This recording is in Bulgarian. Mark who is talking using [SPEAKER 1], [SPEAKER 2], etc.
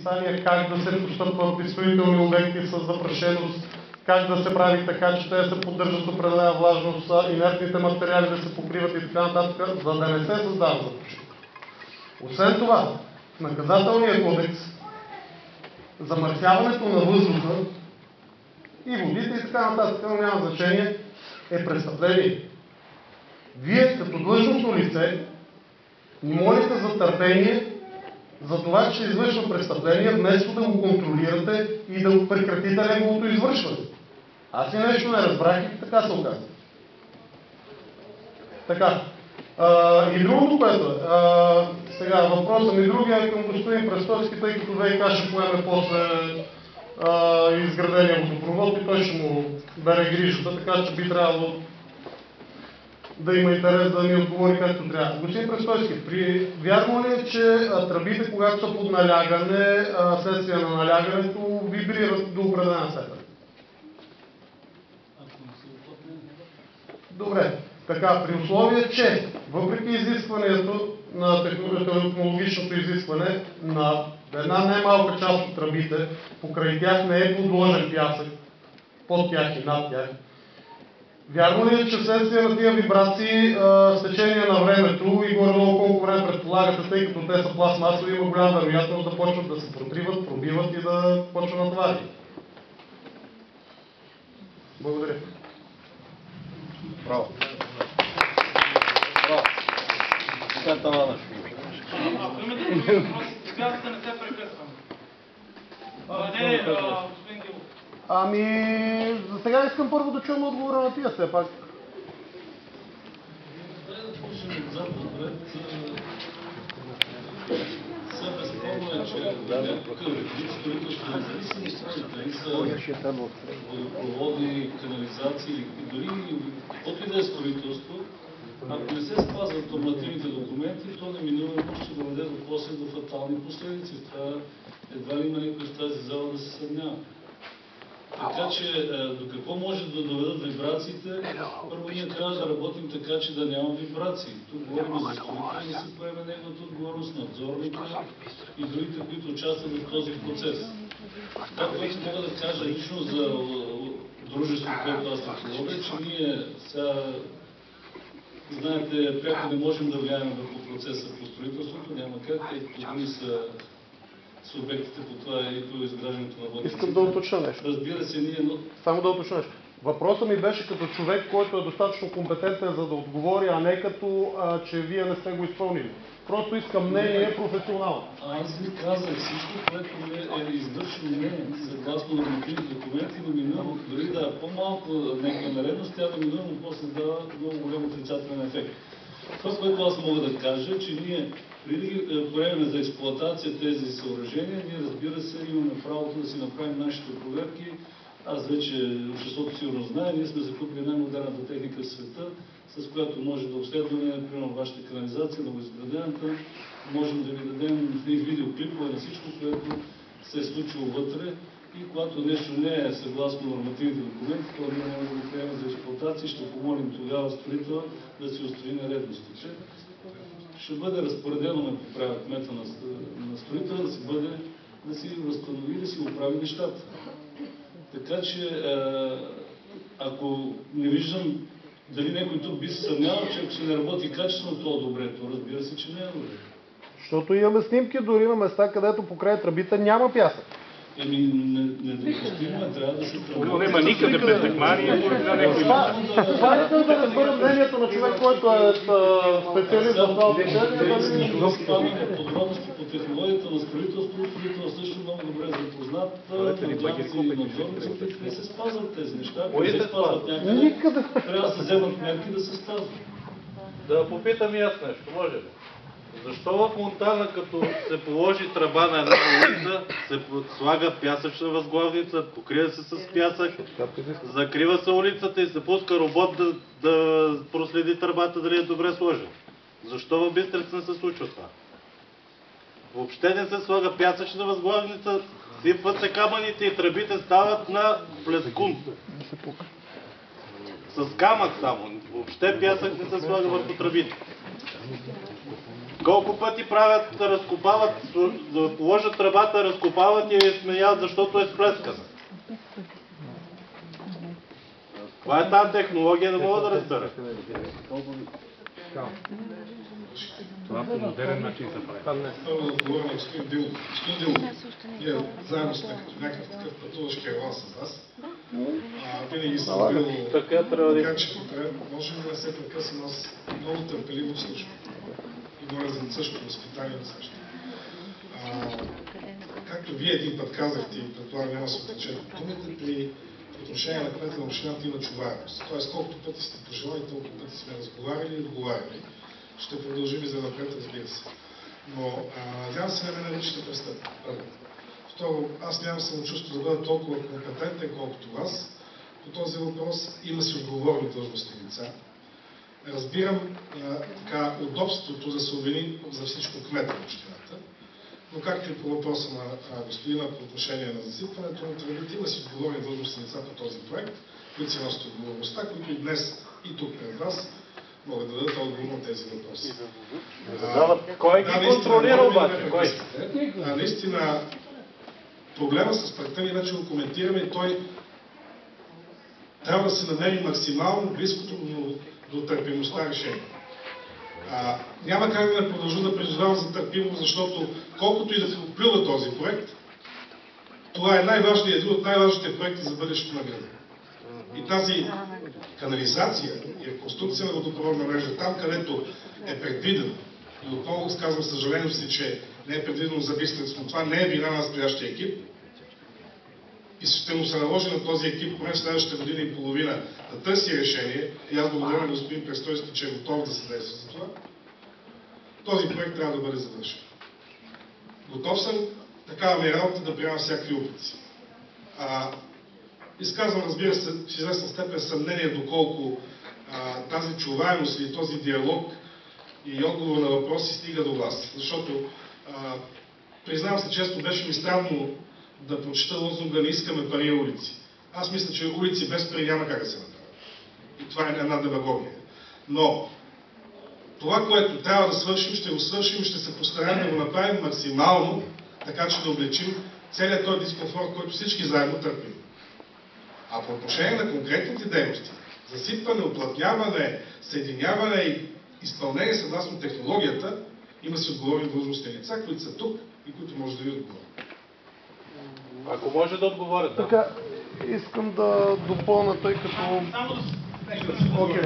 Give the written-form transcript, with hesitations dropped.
[SPEAKER 1] предписания как да се постъпва при строителни обекти с запрашеност, как да се прави така, че те да се поддържат определена влажност, инертните материали да се покриват и така нататък, за да не се създава запушка. Освен това, в наказателния кодекс замърсяването на въздуха и водите и така нататък, но няма значение, е престъпление. Вие като длъжностно лице ни молите за търпение, за това, че извършва престъпление, вместо да го контролирате и да го прекратите неговото извършване. Аз и нещо не разбрах и така се оказа. Така. И другото, което сега въпросът ми другия е към господин Престойски, тъй като ВиК ще поеме после изградения водопровод и той ще му бере грижата, така че би трябвало да има интерес да ни отговори както трябва. Господин Престойски, вярно ли е, че тръбите, когато са под налягане, следствие на налягането, вибрират до определена степен? Добре. Така, при условие, че въпреки изискването на технологичното изискване на една немалка част от тръбите, покрай тях не е подложен пясък, под тях и над тях, вярно ли е, че вследствие на тия вибрации с течение на времето и горе-долу колко време предполагате, тъй като те са пластмасови, има голяма вероятност да почват да се протриват, пробиват и да почват на твари? Благодаря.
[SPEAKER 2] Браво. Браво. Сега Таванаш.
[SPEAKER 3] Ако имате други въпроси, сега не се прекъсвам. Не, господин Гилов.
[SPEAKER 1] Ами, за сега искам първо да чуем отговора на тия все пак.
[SPEAKER 4] Да почнем отзад напред. Все безспорно е, че някакъв вид строителство, независимо дали са водопроводи, канализации и дори каквото и да е строителство, ако не се спазват нормативните документи, то неминуемо ще доведе после до фатални последици. Това едва ли има никой в тази зала да се съмнява. Така че до какво може да доведат вибрациите? Първо ние трябва да работим така, че да няма вибрации. Тук говорим за строителство, да се поеме неговата отговорност, надзорните и другите, които участват в този процес. Това, което мога да кажа лично за дружеството, което аз ръководя, че ние сега, знаете, пряко не можем да влияем върху процеса по строителството, няма как, тъй като други са субектите по това и по изграждането на водите.
[SPEAKER 1] Искам да уточня нещо.
[SPEAKER 4] Разбира се, ние...
[SPEAKER 1] Само да уточня нещо. Въпросът ми беше като човек, който е достатъчно компетентен за да отговори, а не като, че вие не сте го изпълнили. Просто искам мнение професионално.
[SPEAKER 4] Аз ви казах, всичко, което е извършено мнение, съгласно нормативни документи, неминуемо, дори да е по-малко някаква наредност, тя неминуемо после дава много голям отрицателен ефект. Това, което аз мога да кажа, че ние преди поемем за експлоатация тези съоръжения, ние, разбира се, имаме правото да си направим нашите проверки. Аз вече, обществото сигурно знае, ние сме закупили най-модерната техника в света, с която може да обследваме, примерно, вашата канализация, новоизградената. Можем да ви дадем видеоклипове на всичко, което се е случило вътре. И когато нещо не е съгласно нормативните документи, то ние няма да го приемем за експлоатация, ще помолим тогава строителя да си устрои нередностите. Ще бъде разпоредено, ме поправя кмета на строителя, да си възстанови, да си оправи нещата. Така че, ако не виждам дали някой тук би се съмнявал, че ако се не работи качествено, то е добре, то разбира се, че не е добре.
[SPEAKER 1] Защото имаме снимки дори на места, където покрай тръбите няма пясък.
[SPEAKER 4] Еми, недопустимо е, трябва да се работи.
[SPEAKER 5] Няма никъде петъкмани.
[SPEAKER 1] Това искам да разбера мнението на човек, който е специалист в това отношение.
[SPEAKER 4] Да спадаме подробности по технологията на строителството, строителство също много добре запознат. Надзорниците и надзорниците не се спазват тези неща. Ако се спазват някъде, трябва да се вземат мерки да се спазват.
[SPEAKER 5] Да попитам и аз нещо, може ли? Защо в Монтана, като се положи тръба на една улица, се слага пясъчна възглавница, покрива се с пясък, закрива се улицата и се пуска робот да проследи тръбата дали е добре сложен? Защо в Бистрица не се случва това? Въобще не се слага пясъчна възглавница, сипват се камъните и тръбите стават на плескун. С камък само. Въобще пясък не се слага върху тръбите. Колко пъти правят, разкопават, да положат тръбата, разкопават и я сменяват, защото е сплескана. Това е тази технология, не мога да разбера.
[SPEAKER 6] Това по модерен начин се прави.
[SPEAKER 7] Първо да отговоря на господин Дилов. Господин Дилов, ние заедно сме като някакъв такъв пътуващ караван с вас. Винаги съм бил
[SPEAKER 5] Така трябва да...
[SPEAKER 7] така, че може ли да не се прекъсвам, аз много търпеливо слушам. И моля за същото възпитание да също. Както вие един път казахте, и предполагам няма да се отрече, думите при отношение на кмета на общината има чуваемост. Тоест, колкото пъти сте пожелали, толкова пъти сме разговаряли и отговаряли. Ще продължим и за напред, разбира се. Но надявам се, не ме наричате престъпник. Първо. Второ, аз нямам самочувство да бъда толкова компетентен, колкото вас. По този въпрос има си отговорни длъжностни лица. Разбирам удобството да се обвини за всичко кмета на общината. Но както и по въпроса на господина по отношение на засипването на тръбите, има си отговорни длъжностни лица по този проект, които си носят отговорността, които и днес и тук пред вас могат да дадат отговор на тези въпроси.
[SPEAKER 5] Кой ги контролира обаче? Кой?
[SPEAKER 7] Наистина, проблема с проекта ни вече го коментираме и той трябва да се намери максимално близкото до търпимостта решение. Няма как да не продължа да призовавам за търпимост, защото колкото и да се оплюва този проект, това е един от най-важните проекти за бъдещето на града. И тази канализация и реконструкция на водопроводна мрежа, там където е предвидено, и отново казвам съжалено си, че не е предвидено за Бистрица, но това не е вина на настоящия екип, и ще му се наложи на този екип поне в следващата година и половина да търси решение, и аз благодаря на господин Престойски, че е готов да се действа за това, този проект трябва да бъде завършен. Готов съм, такава ми е работа, да приема всякакви упреци. Изказвам, разбира се, в известна степен съмнение доколко тази чуваемост или този диалог и отговор на въпроси стига до вас. Защото, признавам се, често беше ми странно да прочита лозунга "Не искаме пари и улици". Аз мисля, че улици без пари няма как да се направят. И това е една демагогия. Но това, което трябва да свършим, ще го свършим и ще се постараем да го направим максимално, така че да облегчим целият този дискомфорт, който всички заедно търпим. А по отношение на конкретните дейности, засипване, уплътняване, съединяване и изпълнение съгласно технологията, има си отговорни длъжностни лица, които са тук и които може да ви отговорят.
[SPEAKER 5] Ако може да отговорят, да.
[SPEAKER 1] Така, искам да допълна, тъй като...
[SPEAKER 3] Само да
[SPEAKER 1] Окей.